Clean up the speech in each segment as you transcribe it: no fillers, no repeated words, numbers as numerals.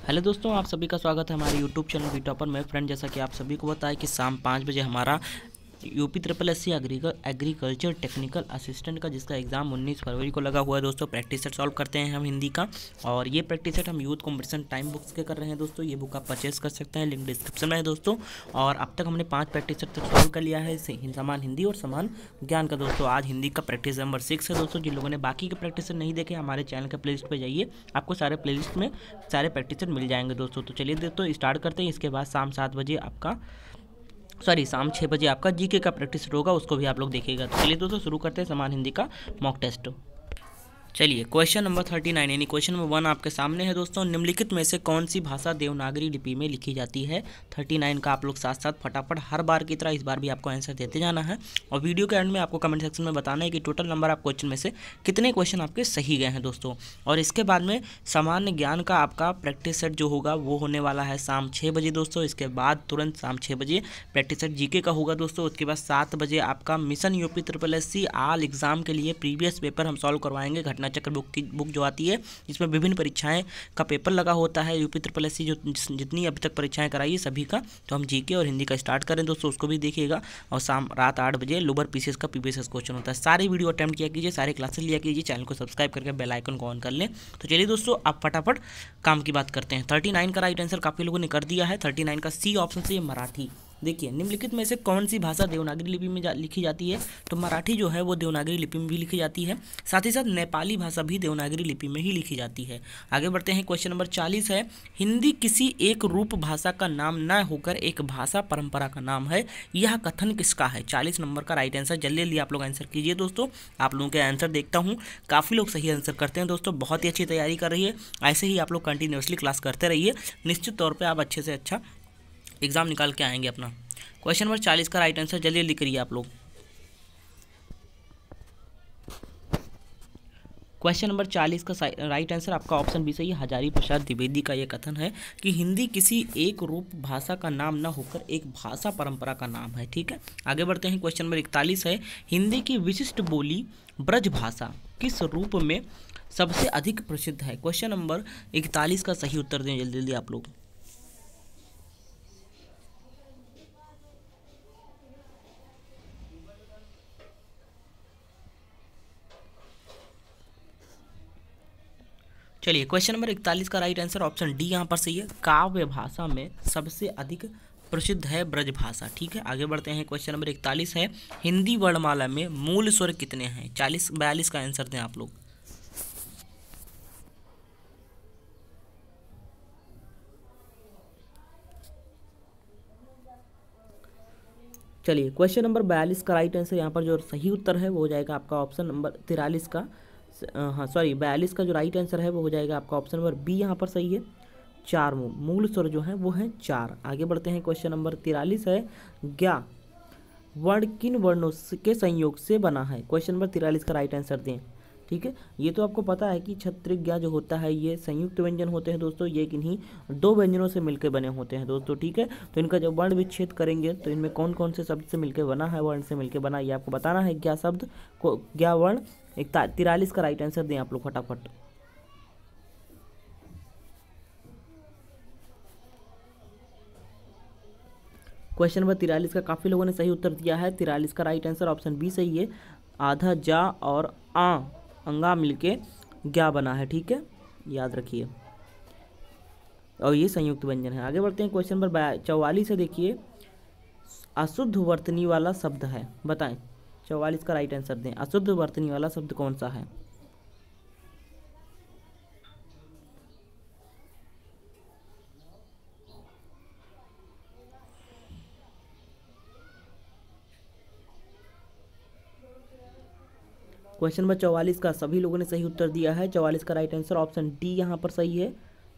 Hello दोस्तों, आप सभी का स्वागत है हमारे यूट्यूब चैनल वी टॉपर में। फ्रेंड, जैसा कि आप सभी को पता है कि शाम 5 बजे हमारा UP triple S C agriculture technical assistant का जिसका एग्ज़ाम 19 फरवरी को लगा हुआ है दोस्तों। प्रैक्टिस सेट सॉल्व करते हैं हम हिंदी का, और ये प्रैक्टिस सेट हम यूथ कॉम्पिटिशन टाइम बुक्स के कर रहे हैं दोस्तों। ये बुक आप परचेस कर सकते हैं, लिंक डिस्क्रिप्शन में है दोस्तों। और अब तक हमने 5 प्रैक्टिस सेट तक सॉल्व कर लिया है, समान हिंदी और समान ज्ञान का दोस्तों। आज हिंदी का प्रैक्टिस नंबर 6 है दोस्तों। जिन लोगों ने बाकी के प्रैक्टिस सेट नहीं देखे, हमारे चैनल के प्लेलिस्ट पर जाइए, आपको सारे प्लेलिस्ट में सारे प्रैक्टिस सेट मिल जाएंगे दोस्तों। तो चलिए दोस्तों स्टार्ट करते हैं। इसके बाद शाम 6 बजे आपका जीके का प्रैक्टिस होगा, उसको भी आप लोग देखिएगा। तो चलिए दोस्तों शुरू करते हैं समान हिंदी का मॉक टेस्ट। चलिए क्वेश्चन नंबर 39 यानी क्वेश्चन नंबर 1 आपके सामने है दोस्तों। निम्नलिखित में से कौन सी भाषा देवनागरी लिपि में लिखी जाती है? 39 का आप लोग साथ साथ फटाफट हर बार की तरह इस बार भी आपको आंसर देते जाना है, और वीडियो के एंड में आपको कमेंट सेक्शन में बताना है कि टोटल नंबर आप क्वेश्चन में से कितने क्वेश्चन आपके सही गए हैं दोस्तों। और इसके बाद में सामान्य ज्ञान का आपका प्रैक्टिस सेट जो होगा वो होने वाला है शाम 6 बजे दोस्तों। इसके बाद तुरंत शाम 6 बजे प्रैक्टिस सेट जीके का होगा दोस्तों। उसके बाद 7 बजे आपका mission UP triple S C all exam के लिए प्रीवियस पेपर हम सॉल्व करवाएंगे। घटना चक्र बुक जो आती है, जिसमें विभिन्न परीक्षाएं का पेपर लगा होता है। यूपी ट्रिपल एस सी जो जितनी अभी तक परीक्षाएं कराई है सभी का, तो हम जीके और हिंदी का स्टार्ट करें दोस्तों, उसको भी देखिएगा। और रात 8 बजे लोअर पीसीएस का पीपीएस क्वेश्चन होता है। सारे वीडियो अटेम्प्ट किया कीजिए, सारे क्लासेस लिया कीजिए, चैनल को सब्सक्राइब करके बेल आइकन को ऑन कर लें। तो चलिए दोस्तों आप फटाफट काम की बात करते हैं। 39 का राइट आंसर काफ़ी लोगों ने कर दिया है। 39 का सी ऑप्शन से मराठी। देखिए निम्नलिखित में से कौन सी भाषा देवनागरी लिपि में लिखी जाती है? तो मराठी जो है वो देवनागरी लिपि में भी लिखी जाती है। साथ ही साथ नेपाली भाषा भी देवनागरी लिपि में ही लिखी जाती है। आगे बढ़ते हैं। क्वेश्चन नंबर 40 है, हिंदी किसी एक रूप भाषा का नाम न होकर एक भाषा परंपरा का नाम है, यह कथन किसका है? 40 नंबर का राइट आंसर। जल्दी जल्दी आप लोग आंसर कीजिए दोस्तों। आप लोगों के आंसर देखता हूँ, काफ़ी लोग सही आंसर करते हैं दोस्तों। बहुत ही अच्छी तैयारी कर रही है, ऐसे ही आप लोग कंटिन्यूसली क्लास करते रहिए। निश्चित तौर पर आप अच्छे से अच्छा एग्जाम निकाल के आएंगे अपना। क्वेश्चन नंबर 40 का राइट आंसर जल्दी जल्दी करिए आप लोग। क्वेश्चन नंबर 40 का राइट आंसर आपका ऑप्शन बी सही है। हजारी प्रसाद द्विवेदी का यह कथन है कि हिंदी किसी एक रूप भाषा का नाम न होकर एक भाषा परंपरा का नाम है। ठीक है, आगे बढ़ते हैं। क्वेश्चन नंबर 41 है, हिंदी की विशिष्ट बोली ब्रज भाषा किस रूप में सबसे अधिक प्रसिद्ध है? क्वेश्चन नंबर 41 का सही उत्तर दें जल्दी जल्दी आप लोग। चलिए क्वेश्चन नंबर 41 का राइट आंसर ऑप्शन डी यहाँ पर सही है। काव्य भाषा में सबसे अधिक प्रसिद्ध है ब्रज भाषा। ठीक है, आगे बढ़ते हैं। क्वेश्चन नंबर 41 है, हिंदी वर्णमाला में मूल स्वर कितने हैं? 42 का आंसर दें आप लोग। चलिए क्वेश्चन नंबर 42 का राइट आंसर यहाँ पर जो सही उत्तर है वो हो जाएगा आपका ऑप्शन नंबर 43 का, 42 का जो राइट आंसर है वो हो जाएगा आपका ऑप्शन नंबर बी यहाँ पर सही है। 4 मूल स्वर जो है वो है 4। आगे बढ़ते हैं। क्वेश्चन नंबर 43 है, ज्ञा वर्ण किन वर्णों के संयोग से बना है? क्वेश्चन नंबर 43 का राइट आंसर दें। ठीक है, ये तो आपको पता है कि क्षत्रिय ज्ञा जो होता है ये संयुक्त व्यंजन होते हैं दोस्तों। ये किन्हीं 2 व्यंजनों से मिलकर बने होते हैं दोस्तों। ठीक है, तो इनका जब वर्ण विच्छेद करेंगे तो इनमें कौन कौन से शब्द से मिलकर बना है, वर्ण से मिलकर बना, ये आपको बताना है। ज्ञा शब्द को ज्ञा वर्ण 43 का राइट आंसर दें आप लोग फटाफट। क्वेश्चन नंबर 43 का काफ़ी लोगों ने सही उत्तर दिया है। 43 का राइट आंसर ऑप्शन बी सही है। आधा जा और आ अंगा मिलके ज्ञा बना है। ठीक है, याद रखिए, और ये संयुक्त व्यंजन है। आगे बढ़ते हैं। क्वेश्चन नंबर 44 है, देखिए अशुद्ध वर्तनी वाला शब्द है, बताएं। 44 का राइट आंसर दें। अशुद्ध वर्तनी वाला शब्द कौन सा है? क्वेश्चन नंबर 44 का सभी लोगों ने सही उत्तर दिया है। 44 का राइट आंसर ऑप्शन डी यहाँ पर सही है।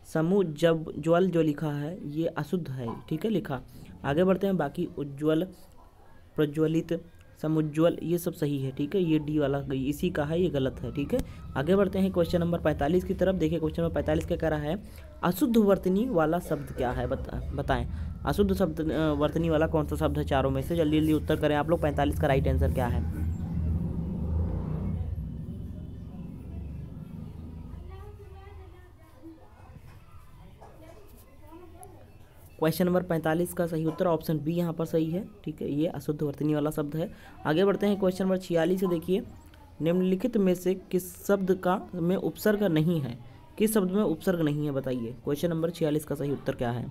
समूह जब ज्वल जो लिखा है ये अशुद्ध है। ठीक है, लिखा। आगे बढ़ते हैं। बाकी उज्ज्वल, प्रज्वलित, समुज्ज्वल ये सब सही है। ठीक है, ये डी वाला इसी का है, ये गलत है। ठीक है, आगे बढ़ते हैं क्वेश्चन नंबर 45 की तरफ। देखिए क्वेश्चन नंबर 45 क्या कह रहा है, अशुद्ध वर्तनी वाला शब्द क्या है? बताएं। अशुद्ध शब्द वर्तनी वाला कौन सा शब्द है चारों में से? जल्दी जल्दी उत्तर करें आप लोग। 45 का राइट आंसर क्या है? क्वेश्चन नंबर 45 का सही उत्तर ऑप्शन बी यहाँ पर सही है, ठीक है, ये अशुद्ध वर्तनी वाला शब्द है। आगे बढ़ते हैं क्वेश्चन नंबर 46 से। देखिए, निम्नलिखित में से किस शब्द का में उपसर्ग नहीं है, किस शब्द में उपसर्ग नहीं है, बताइए। क्वेश्चन नंबर 46 का सही उत्तर क्या है?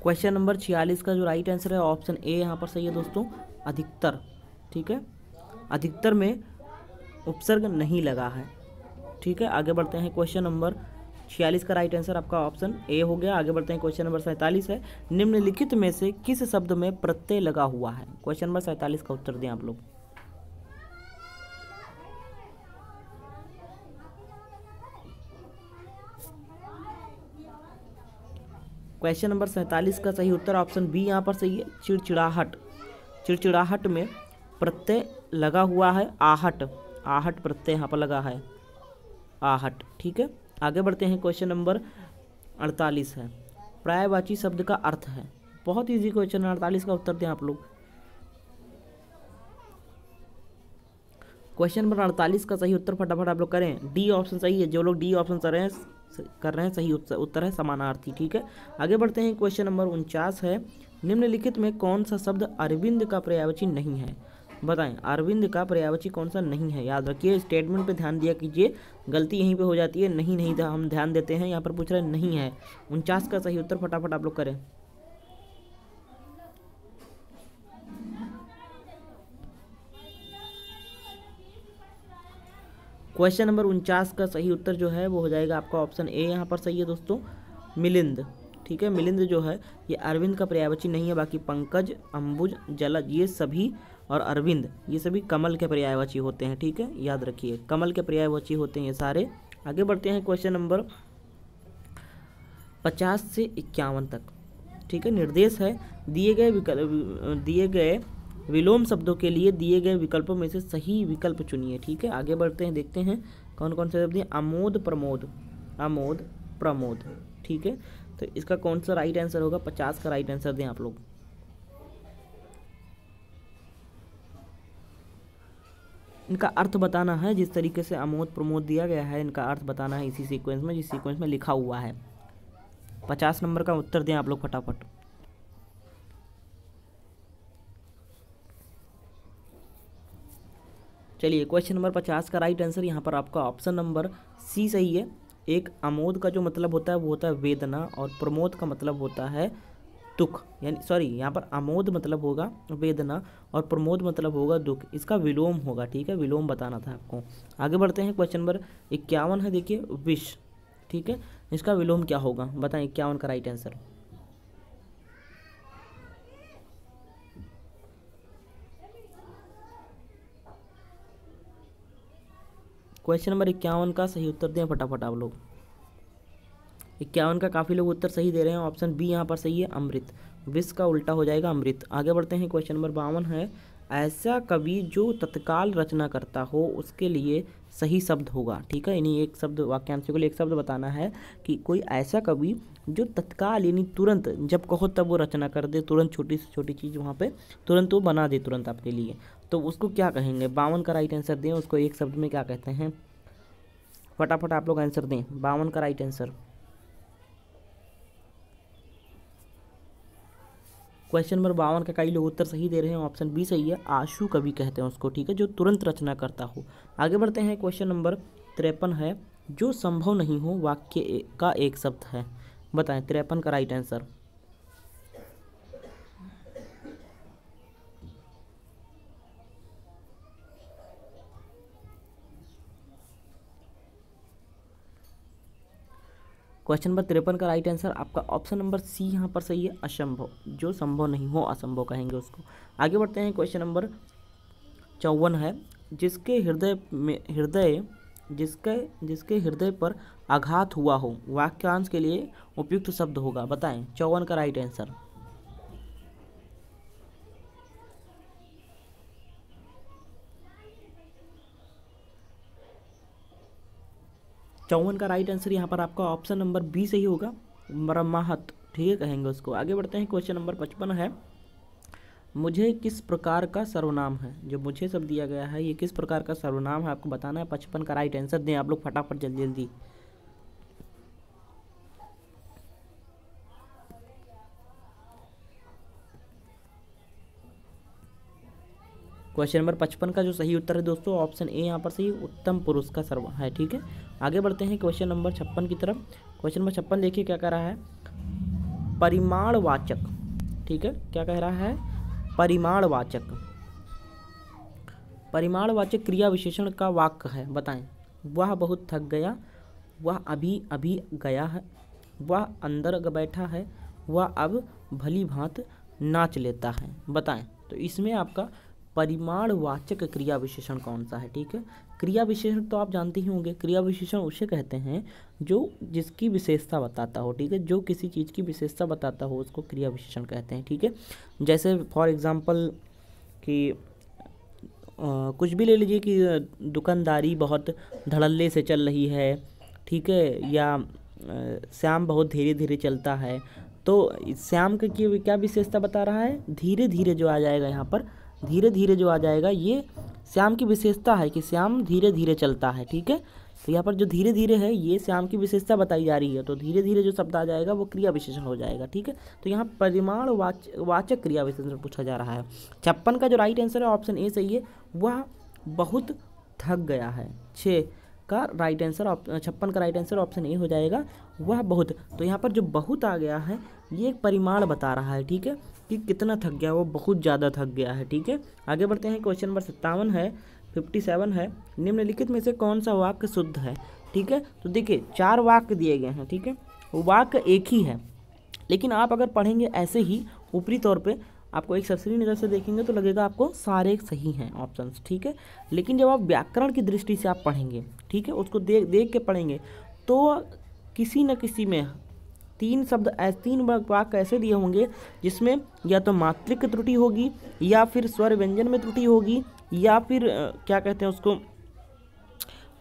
क्वेश्चन नंबर 46 का जो राइट आंसर है ऑप्शन ए यहाँ पर सही है दोस्तों, अधिकतर, ठीक है, अधिकतर में उपसर्ग नहीं लगा है, ठीक है। आगे बढ़ते हैं, क्वेश्चन नंबर 46 का राइट आंसर आपका ऑप्शन ए हो गया। आगे बढ़ते हैं, क्वेश्चन नंबर 47 है, निम्नलिखित में से किस शब्द में प्रत्यय लगा हुआ है? क्वेश्चन नंबर 47 का उत्तर दें आप लोग। क्वेश्चन नंबर 47 का सही उत्तर ऑप्शन बी यहाँ पर सही है, चिड़चिड़ाहट। चिड़चिड़ाहट में प्रत्यय लगा हुआ है आहट, आहट प्रत्यय यहाँ पर लगा है, आहट, ठीक है। आगे बढ़ते हैं, क्वेश्चन नंबर 48 है, पर्यायवाची शब्द का अर्थ है। बहुत इजी क्वेश्चन है, 48 का उत्तर दें आप लोग। क्वेश्चन नंबर 48 का सही उत्तर फटाफट आप लोग करें, डी ऑप्शन सही है। जो लोग डी ऑप्शन कर रहे हैं सही उत्तर है समानार्थी, ठीक है। आगे बढ़ते हैं, क्वेश्चन नंबर 49 है, निम्नलिखित में कौन सा शब्द अरविंद का पर्यायवाची नहीं है? बताएं, अरविंद का पर्यायवाची कौन सा नहीं है? याद रखिए, स्टेटमेंट पे ध्यान दिया कीजिए, गलती यहीं पे हो जाती है, नहीं नहीं हम ध्यान देते हैं, यहाँ पर पूछ रहे हैं नहीं है। 49 का सही उत्तर फटाफट आप लोग करें। क्वेश्चन नंबर 49 का सही उत्तर जो है वो हो जाएगा आपका ऑप्शन ए यहाँ पर सही है दोस्तों, मिलिंद, ठीक है। मिलिंद जो है ये अरविंद का पर्यायवाची नहीं है, बाकी पंकज, अंबुज, जलज ये सभी और अरविंद ये सभी कमल के पर्यायवाची होते हैं, ठीक है, याद रखिए कमल के पर्यायवाची होते हैं ये सारे। आगे बढ़ते हैं, क्वेश्चन नंबर 50 से 51 तक, ठीक है। निर्देश है, दिए गए विलोम शब्दों के लिए दिए गए विकल्पों में से सही विकल्प चुनिए, ठीक है। आगे बढ़ते हैं, देखते हैं कौन कौन से शब्द हैं। आमोद प्रमोद, आमोद प्रमोद, ठीक है। तो इसका कौन सा राइट आंसर होगा? 50 का राइट आंसर दें आप लोग। इनका अर्थ बताना है, जिस तरीके से आमोद प्रमोद दिया गया है इनका अर्थ बताना है इसी सीक्वेंस में, जिस सीक्वेंस में लिखा हुआ है। 50 नंबर का उत्तर दें आप लोग फटाफट। चलिए, क्वेश्चन नंबर 50 का राइट आंसर यहाँ पर आपका ऑप्शन नंबर सी सही है। एक आमोद का जो मतलब होता है वो होता है वेदना, और प्रमोद का मतलब होता है दुख, यानी सॉरी यहाँ पर आमोद मतलब होगा वेदना और प्रमोद मतलब होगा दुख, इसका विलोम होगा, ठीक है, विलोम बताना था आपको। आगे बढ़ते हैं, क्वेश्चन नंबर 51 है, देखिए विष, ठीक है, इसका विलोम क्या होगा? बताएं 51 का राइट आंसर। क्वेश्चन नंबर 51 का सही उत्तर दें फटाफट आप लोग। 51 का काफ़ी लोग उत्तर सही दे रहे हैं, ऑप्शन बी यहाँ पर सही है, अमृत। विष का उल्टा हो जाएगा अमृत। आगे बढ़ते हैं, क्वेश्चन नंबर 52 है, ऐसा कवि जो तत्काल रचना करता हो उसके लिए सही शब्द होगा, ठीक है। यानी एक शब्द, वाक्यांश के लिए एक शब्द बताना है कि कोई ऐसा कवि जो तत्काल यानी तुरंत जब कहो तब वो रचना कर दे, तुरंत छोटी से छोटी चीज़ वहाँ पे तुरंत वो बना दे तुरंत आपके लिए, तो उसको क्या कहेंगे? 52 का राइट आंसर दें, उसको एक शब्द में क्या कहते हैं? फटाफट आप लोग आंसर दें, 52 का राइट आंसर। क्वेश्चन नंबर 52 का कई लोग उत्तर सही दे रहे हैं, ऑप्शन बी सही है, आशु कवि कहते हैं उसको, ठीक है, जो तुरंत रचना करता हो। आगे बढ़ते हैं, क्वेश्चन नंबर 53 है, जो संभव नहीं हो वाक्य का एक शब्द है। बताएं 53 का राइट आंसर। क्वेश्चन नंबर 53 का राइट आंसर आपका ऑप्शन नंबर सी यहाँ पर सही है, असंभव। जो संभव नहीं हो असंभव कहेंगे उसको। आगे बढ़ते हैं, क्वेश्चन नंबर 54 है, जिसके हृदय पर आघात हुआ हो वाक्यांश के लिए उपयुक्त शब्द होगा। बताएं 54 का राइट आंसर। चौवन का राइट आंसर यहाँ पर आपका ऑप्शन नंबर बी सही होगा, मरम्माहत, ठीक है, कहेंगे उसको। आगे बढ़ते हैं, क्वेश्चन नंबर 55 है, मुझे किस प्रकार का सर्वनाम है, जो मुझे सब दिया गया है ये किस प्रकार का सर्वनाम है आपको बताना है। 55 का राइट आंसर दें आप लोग फटाफट जल्दी जल्दी। क्वेश्चन नंबर 55 का जो सही उत्तर है दोस्तों ऑप्शन ए यहाँ पर सही, उत्तम पुरुष का सर्व है। ठीक है, आगे बढ़ते हैं क्वेश्चन नंबर 56 की तरफ। क्वेश्चन नंबर 56 देखिए क्या कह रहा है, परिमाणवाचक। ठीक है, क्या कह रहा है, परिमाणवाचक। परिमाणवाचक क्रिया विशेषण का वाक्य है, बताएं। वह बहुत थक गया, वह अभी अभी गया है, वह अंदर बैठा है, वह अब भली भांत नाच लेता है, बताएं। तो इसमें आपका परिमाणवाचक क्रिया विशेषण कौन सा है। ठीक है, क्रिया विशेषण तो आप जानते ही होंगे, क्रिया विशेषण उसे कहते हैं जो जिसकी विशेषता बताता हो। ठीक है, जो किसी चीज़ की विशेषता बताता हो उसको क्रिया विशेषण कहते हैं। ठीक है, जैसे फॉर एग्जांपल कि कुछ भी ले लीजिए कि दुकानदारी बहुत धड़ल्ले से चल रही है। ठीक है, या श्याम बहुत धीरे धीरे चलता है। तो श्याम का क्या विशेषता बता रहा है, धीरे धीरे जो आ जाएगा यहाँ पर, धीरे धीरे जो आ जाएगा ये श्याम की विशेषता है कि श्याम धीरे धीरे चलता है। ठीक है, तो यहाँ पर जो धीरे धीरे है ये श्याम की विशेषता बताई जा रही है, तो धीरे धीरे जो शब्द आ जाएगा वो क्रिया विशेषण हो जाएगा। ठीक है, तो यहाँ परिमाण वाचक क्रिया विशेषण पूछा जा रहा है। 56 का जो राइट आंसर है ऑप्शन ए सही है, वह बहुत थक गया है। 6 का राइट आंसर 56 का राइट आंसर ऑप्शन ए हो जाएगा, वह बहुत। तो यहाँ पर जो बहुत आ गया है ये एक परिमाण बता रहा है। ठीक है, कि कितना थक गया, वो बहुत ज़्यादा थक गया है। ठीक है, आगे बढ़ते हैं। क्वेश्चन नंबर 57 है, निम्नलिखित में से कौन सा वाक्य शुद्ध है। ठीक है, तो देखिए 4 वाक्य दिए गए हैं। ठीक है, वाक्य एक ही है, लेकिन आप अगर पढ़ेंगे ऐसे ही ऊपरी तौर पे आपको एक सरसरी नज़र से देखेंगे तो लगेगा आपको सारे सही हैं ऑप्शंस। ठीक है, लेकिन जब आप व्याकरण की दृष्टि से आप पढ़ेंगे, ठीक है, उसको देख के पढ़ेंगे तो किसी न किसी में 3 वाक्य ऐसे दिए होंगे जिसमें या तो मात्रिक की त्रुटि होगी, या फिर स्वर व्यंजन में त्रुटि होगी, या फिर क्या कहते हैं उसको,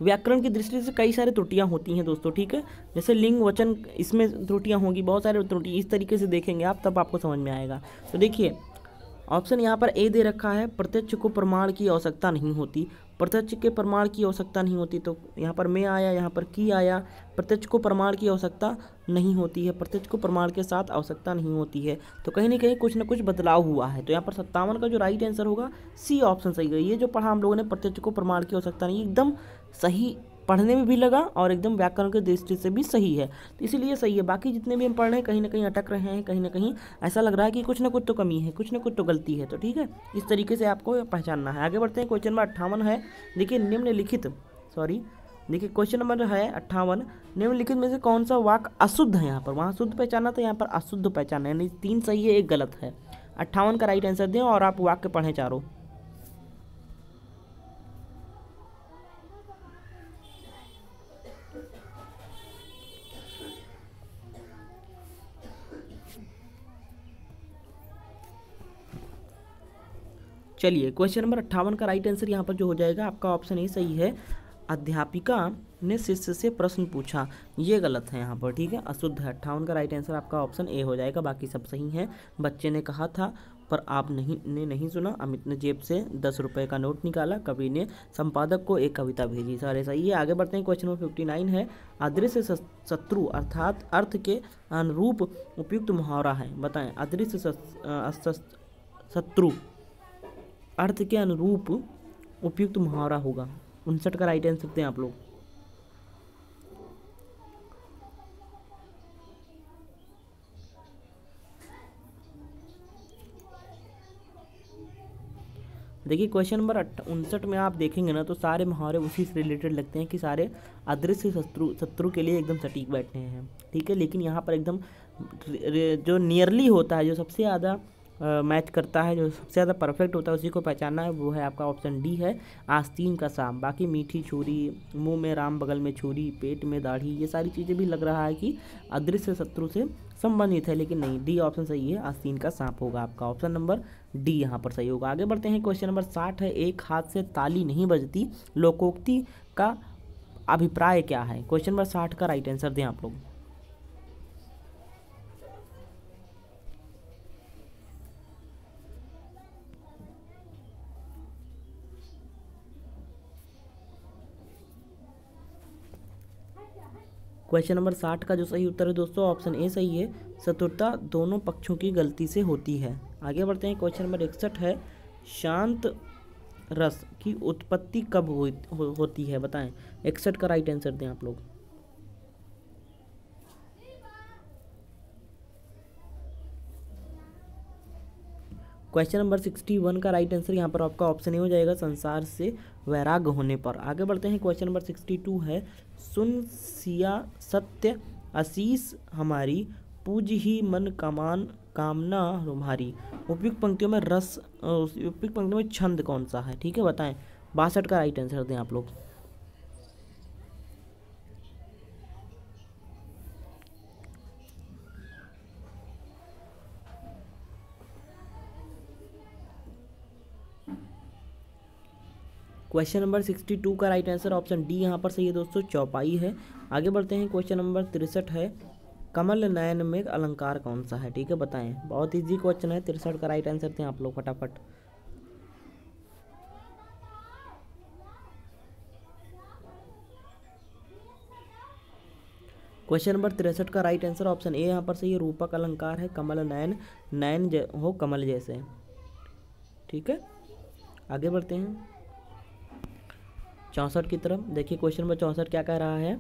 व्याकरण की दृष्टि से कई सारी त्रुटियां होती हैं दोस्तों। ठीक है, जैसे लिंग वचन इसमें त्रुटियां होंगी, बहुत सारे त्रुटि इस तरीके से देखेंगे आप तब आपको समझ में आएगा। तो देखिए ऑप्शन यहाँ पर ए दे रखा है, प्रत्यक्ष को प्रमाण की आवश्यकता नहीं होती। प्रत्यक्ष के प्रमाण की आवश्यकता नहीं होती, तो यहाँ पर मैं आया, यहाँ पर की आया। प्रत्यक्ष को प्रमाण की आवश्यकता नहीं होती है, प्रत्यक्ष को प्रमाण के साथ आवश्यकता नहीं होती है, तो कहीं ना कहीं कुछ ना कुछ बदलाव हुआ है। तो यहाँ पर 57 का जो राइट आंसर होगा सी ऑप्शन सही है। ये जो पढ़ा हम लोगों ने, प्रत्यक्ष को प्रमाण की आवश्यकता नहीं, एकदम सही पढ़ने में भी लगा और एकदम व्याकरण की दृष्टि से भी सही है, तो इसीलिए सही है। बाकी जितने भी हम पढ़ रहे हैं कहीं ना कहीं अटक रहे हैं, कहीं ना कहीं ऐसा लग रहा है कि कुछ ना कुछ तो कमी है, कुछ ना कुछ तो गलती है। तो ठीक है, इस तरीके से आपको पहचानना है। आगे बढ़ते हैं, क्वेश्चन नंबर 58 है। देखिए देखिए क्वेश्चन नंबर है 58, निम्नलिखित में से कौन सा वाक्य अशुद्ध है। यहाँ पर वहाँ शुद्ध पहचाना, तो यहाँ पर अशुद्ध पहचाना, यानी 3 सही है 1 गलत है। 58 का राइट आंसर दें और आप वाक्य पढ़ें चारों। चलिए क्वेश्चन नंबर 58 का राइट आंसर यहाँ पर जो हो जाएगा आपका ऑप्शन ए सही है, अध्यापिका ने शिष्य से प्रश्न पूछा, ये गलत है यहाँ पर। ठीक है, अशुद्ध है। 58 का राइट आंसर आपका ऑप्शन ए हो जाएगा, बाकी सब सही हैं। बच्चे ने कहा था पर आप नहीं सुना। अमित ने जेब से 10 रुपये का नोट निकाला। कवि ने संपादक को एक कविता भेजी। सारे सही है। आगे बढ़ते हैं, क्वेश्चन नंबर 59 है, अदृश्य शत्रु अर्थात अर्थ के अनुरूप उपयुक्त मुहावरा है, बताएं। अदृश्य शत्रु अर्थ के अनुरूप उपयुक्त मुहावरा होगा। 59 का राइट आंसर दें आप लोग। देखिए क्वेश्चन नंबर 59 में आप देखेंगे ना तो सारे मुहावरे उसी से रिलेटेड लगते हैं कि सारे अदृश्य शत्रु के लिए एकदम सटीक बैठे हैं। ठीक है, लेकिन यहाँ पर एकदम जो नियरली होता है, जो सबसे ज़्यादा मैच करता है, जो सबसे ज़्यादा परफेक्ट होता है, उसी को पहचानना है, वो है आपका ऑप्शन डी है, आस्तीन का शाम। बाकी मीठी छुरी, मुंह में राम बगल में छुरी, पेट में दाढ़ी, ये सारी चीज़ें भी लग रहा है कि अदृश्य शत्रु से संबंधित है, लेकिन नहीं, डी ऑप्शन सही है, आस्तीन का सांप होगा आपका ऑप्शन नंबर डी यहाँ पर सही होगा। आगे बढ़ते हैं, क्वेश्चन नंबर 60 है, एक हाथ से ताली नहीं बजती, लोकोक्ति का अभिप्राय क्या है। क्वेश्चन नंबर 60 का राइट आंसर दें आप लोग। क्वेश्चन नंबर 60 का जो सही उत्तर है दोस्तों ऑप्शन ए सही है, शत्रुता दोनों पक्षों की गलती से होती है। आगे बढ़ते हैं, क्वेश्चन नंबर 61 है, शांत रस की उत्पत्ति कब होती है, बताएं। 61 का राइट आंसर दें आप लोग। क्वेश्चन नंबर 61 का राइट आंसर यहाँ पर आपका ऑप्शन ए हो जाएगा, संसार से वैराग्य होने पर। आगे बढ़ते हैं, क्वेश्चन नंबर 62 है, सुन सिया सत्य आशीष हमारी, पूज ही मन कामना तुम्हारी। उपयुक्त पंक्तियों में उपयुक्त पंक्तियों में छंद कौन सा है, ठीक है, बताएं। 62 का राइट आंसर दें आप लोग। क्वेश्चन नंबर 62 का राइट आंसर ऑप्शन डी यहाँ पर सही है दोस्तों, चौपाई है। आगे बढ़ते हैं, क्वेश्चन नंबर 63 है, कमल नयन में अलंकार कौन सा है, ठीक है, बताएं। बहुत इजी क्वेश्चन है। 63 का राइट आंसर दें आप लोग फटाफट। क्वेश्चन नंबर 63 का राइट आंसर ऑप्शन ए यहाँ पर सही है, रूपक अलंकार है। कमल नयन, नयन हो कमल जैसे, ठीक है। आगे बढ़ते हैं 64 की तरफ। देखिए क्वेश्चन नंबर 64 क्या कह रहा है।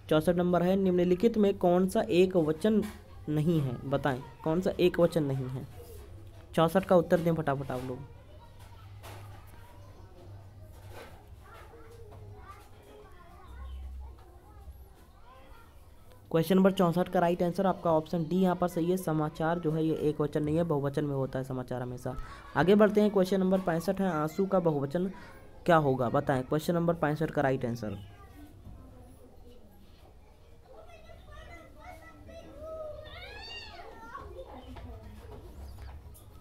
64 नंबर है, निम्नलिखित में कौन सा एक वचन नहीं है, बताएं। कौन सा एक वचन नहीं है। 64 का उत्तर दें फटाफट आप लोग। क्वेश्चन नंबर 64 का राइट आंसर आपका ऑप्शन डी यहाँ पर सही है, समाचार जो है ये एक वचन नहीं है, बहुवचन में होता है समाचार हमेशा। आगे बढ़ते हैं, क्वेश्चन नंबर 65 है, आंसू का बहुवचन क्या होगा, बताएं। क्वेश्चन नंबर 65 का राइट आंसर।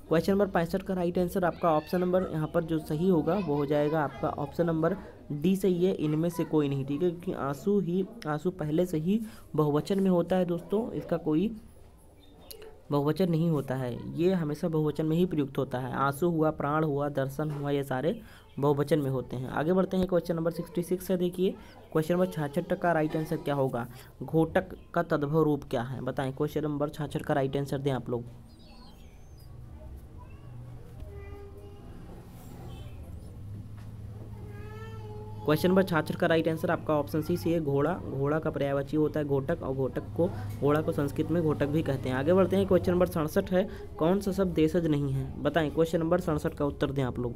क्वेश्चन नंबर 65 का राइट आंसर आपका ऑप्शन नंबर यहाँ पर जो सही होगा वो हो जाएगा आपका ऑप्शन नंबर डी सही है, इनमें से कोई नहीं, ठीक है, क्योंकि आंसू पहले से ही बहुवचन में होता है दोस्तों, इसका कोई बहुवचन नहीं होता है, ये हमेशा बहुवचन में ही प्रयुक्त होता है। आंसू हुआ, प्राण हुआ, दर्शन हुआ, ये सारे बहुवचन में होते हैं। आगे बढ़ते हैं, क्वेश्चन नंबर 66 है। देखिए क्वेश्चन नंबर 66 का राइट आंसर क्या होगा, घोटक का तद्भव रूप क्या है, बताएं। क्वेश्चन नंबर 66 का राइट आंसर दें आप लोग। क्वेश्चन नंबर 66 का राइट आंसर आपका ऑप्शन सी है, घोड़ा। घोड़ा का पर्यायवाची होता है घोटक, और घोड़ा को संस्कृत में घोटक भी कहते हैं। आगे बढ़ते हैं, क्वेश्चन नंबर 67 है, कौन सा शब्द देशज नहीं है, बताएं। क्वेश्चन नंबर 67 का उत्तर दें आप लोग।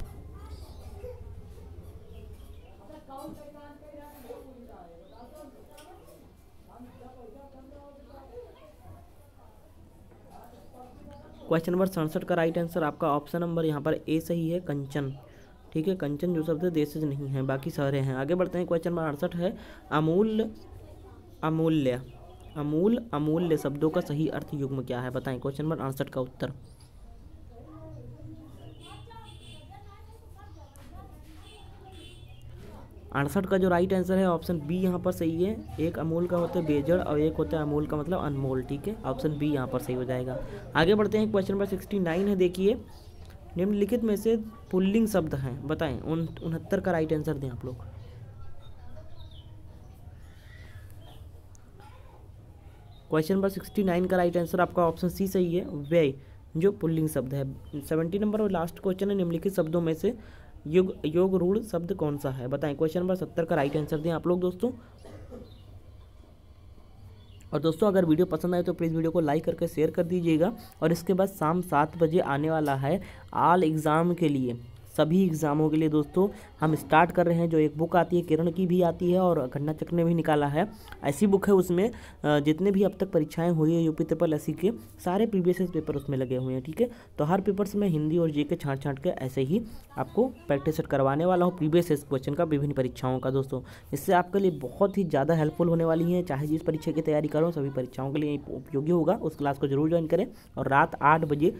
क्वेश्चन नंबर 67 का राइट आंसर आपका ऑप्शन नंबर यहाँ पर ए सही है, कंचन, ठीक है। कंचन जो शब्द देशज नहीं है, बाकी सारे हैं। आगे बढ़ते हैं, क्वेश्चन नंबर 68 है, अमूल्य शब्दों का सही अर्थ युग्म क्या है, बताएं। क्वेश्चन नंबर 68 का उत्तर। अड़सठ का जो राइट आंसर है ऑप्शन बी यहाँ पर सही है, एक अमूल का होता है बेजड़ और एक होता है अमूल का मतलब अनमोल, ठीक है, ऑप्शन बी यहाँ पर सही हो जाएगा। आगे बढ़ते हैं, क्वेश्चन नंबर 69 है। देखिए निम्नलिखित में से पुल्लिंग शब्द हैं, बताएं। 69 का राइट आंसर दें आप लोग। क्वेश्चन नंबर 69 का राइट आंसर आपका ऑप्शन सी सही है, व्यय जो पुल्लिंग शब्द है। 70 नंबर और लास्ट क्वेश्चन है, निम्नलिखित शब्दों में से योग रूढ़ शब्द कौन सा है, बताएं। क्वेश्चन नंबर 70 का राइट आंसर दें आप लोग दोस्तों। और दोस्तों अगर वीडियो पसंद आए तो प्लीज़ वीडियो को लाइक करके शेयर कर दीजिएगा। और इसके बाद शाम 7 बजे आने वाला है ऑल एग्ज़ाम के लिए, सभी एग्ज़ामों के लिए दोस्तों हम स्टार्ट कर रहे हैं। जो एक बुक आती है किरण की भी आती है और घटना चक्र ने भी निकाला है, ऐसी बुक है, उसमें जितने भी अब तक परीक्षाएं हुई है यूपी ट्रिपल एससी के सारे प्रीवियस पेपर उसमें लगे हुए हैं, ठीक है। तो हर पेपर्स में हिंदी और जीके छाँट के ऐसे ही आपको प्रैक्टिस सेट करवाने वाला हूँ प्रीवियस क्वेश्चन का विभिन्न परीक्षाओं का दोस्तों। इससे आपके लिए बहुत ही ज़्यादा हेल्पफुल होने वाली है, चाहे जिस परीक्षा की तैयारी करो सभी परीक्षाओं के लिए उपयोगी होगा। उस क्लास को जरूर ज्वाइन करें। और रात 8 बजे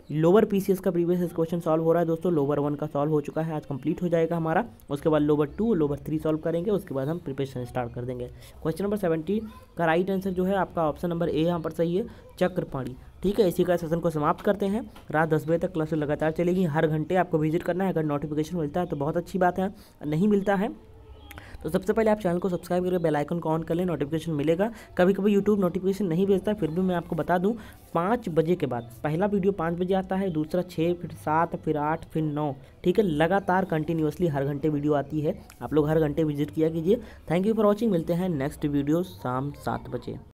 लोअर पीसीएस का प्रीवियस क्वेश्चन सॉल्व हो रहा है दोस्तों। लोअर 1 का सॉल्व हो चुका है, आज कंप्लीट हो जाएगा हमारा। उसके बाद लोअर 2 लोअर 3 सॉल्व करेंगे, उसके बाद हम प्रिपरेशन स्टार्ट कर देंगे। क्वेश्चन नंबर 70 का राइट आंसर जो है आपका ऑप्शन नंबर ए यहाँ पर सही है, चक्रपाणी, ठीक है। इसी का सेशन को समाप्त करते हैं। रात 10 बजे तक क्लास लगातार चलेगी, हर घंटे आपको विजिट करना है। अगर नोटिफिकेशन मिलता है तो बहुत अच्छी बात है, नहीं मिलता है तो सबसे पहले आप चैनल को सब्सक्राइब करके बेल आइकन को ऑन कर लें, नोटिफिकेशन मिलेगा। कभी कभी यूट्यूब नोटिफिकेशन नहीं भेजता, फिर भी मैं आपको बता दूं 5 बजे के बाद पहला वीडियो 5 बजे आता है, दूसरा 6, फिर 7, फिर 8, फिर 9, ठीक है। लगातार कंटिन्यूअसली हर घंटे वीडियो आती है, आप लोग हर घंटे विजिट किया कीजिए। थैंक यू फॉर वॉचिंग, मिलते हैं नेक्स्ट वीडियो शाम 7 बजे।